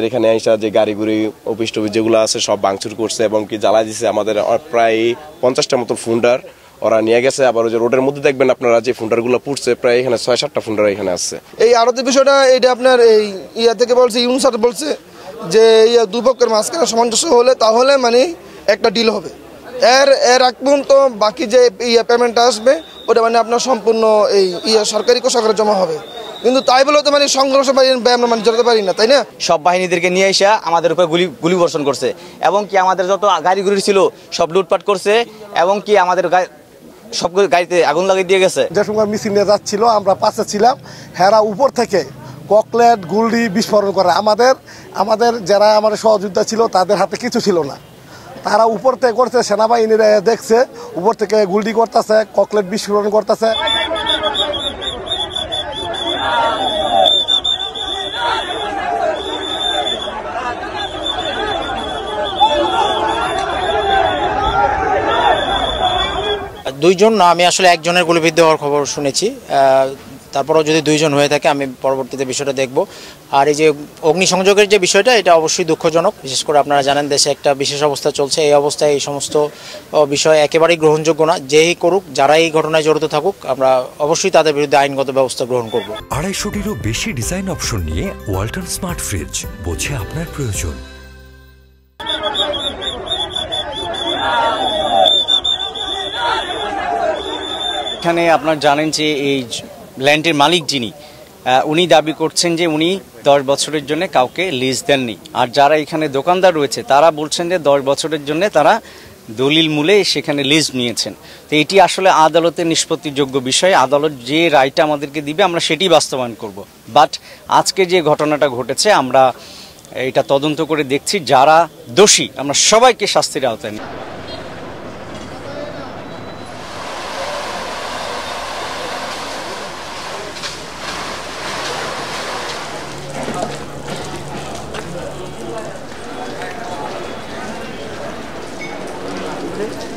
এখানে আইসা যে গাড়ি অফিস টফিস যেগুলো আছে সব ভাঙচুর করছে এবং কি জ্বালা দিছে। আমাদের প্রায় 50টার মতো ফুন্ডার ওরা নিয়ে গেছে। আবার ওই যে রোডের মধ্যে দেখবেন আপনারা যে ফুন্ডার গুলো পুড়ছে, প্রায় এখানে 6-7টা ফুন্ডার এখানে আছে। এই আরতের বিষয়টা এটা আপনার এই ইয়া থেকে বলছে, ইউনসার বলছে যে দুই পক্ষের মাঝখানে সামঞ্জস্য হলে তাহলে মানে একটা ডিল হবে। এর আগ পর্যন্ত বাকি যে পেমেন্টটা আসবে ওটা মানে আপনার সম্পূর্ণ এই সরকারি কোষাগারে জমা হবে। কিন্তু তাই বলে তো মানে সংঘর্ষ আমরা মানে জড়াতে পারি না, তাই না? সব বাহিনীদেরকে নিয়ে এসে আমাদের উপর গুলি বর্ষণ করছে এবং কি আমাদের যত গাড়ি ছিল সব লুটপাট করছে এবং কি আমাদের সব গাড়িতে আগুন লাগিয়ে দিয়ে গেছে। যে সময় মিছিল নিয়ে যাচ্ছিল আমরা পাশে ছিলাম, হেরা উপর থেকে ককলেট গুলি বিস্ফোরণ করে। আমাদের যারা আমাদের সহযোদ্ধা ছিল তাদের হাতে কিছু ছিল না, তারা উপর থেকে করছে, সেনাবাহিনীরা দেখছে উপর থেকে গুলি করতেছে, ককলেট বিস্ফোরণ করতেছে। দুইজন না, আমি আসলে একজনের গুলিবিদ্ধ হওয়ার খবর শুনেছি। তারপরেও যদি দুইজন হয়ে থাকে আমি পরবর্তীতে বিষয়টা দেখব। আর এই যে অগ্নিসংযোগের যে বিষয়টা, এটা অবশ্যই দুঃখজনক। বিশেষ করে আপনারা জানেন দেশে একটা বিশেষ অবস্থা চলছে। এই অবস্থায় এই সমস্ত বিষয় একেবারেই গ্রহণযোগ্য না। যেই করুক, যারা এই ঘটনায় জড়িত থাকুক, আমরা অবশ্যই তাদের বিরুদ্ধে আইনগত ব্যবস্থা গ্রহণ করব। 250-টিরও বেশি ডিজাইন অপশন নিয়ে ওয়ালটন স্মার্ট ফ্রিজ, বোঝে আপনার প্রয়োজন। এখানে আপনারা জানেন যে এই ল্যান্ডের মালিক যিনি, উনি দাবি করছেন যে উনি 10 বছরের জন্য কাউকে লিজ দেননি। আর যারা এখানে দোকানদার রয়েছে তারা বলছেন যে 10 বছরের জন্য তারা দলিল মূলে সেখানে লিজ নিয়েছেন। তো এটি আসলে আদালতের নিষ্পত্তিযোগ্য বিষয়। আদালত যে রায়টা আমাদেরকে দিবে আমরা সেটি বাস্তবায়ন করব। বাট আজকে যে ঘটনাটা ঘটেছে আমরা এটা তদন্ত করে দেখছি, যারা দোষী আমরা সবাইকে শাস্তির আওতায় নিই। Okay.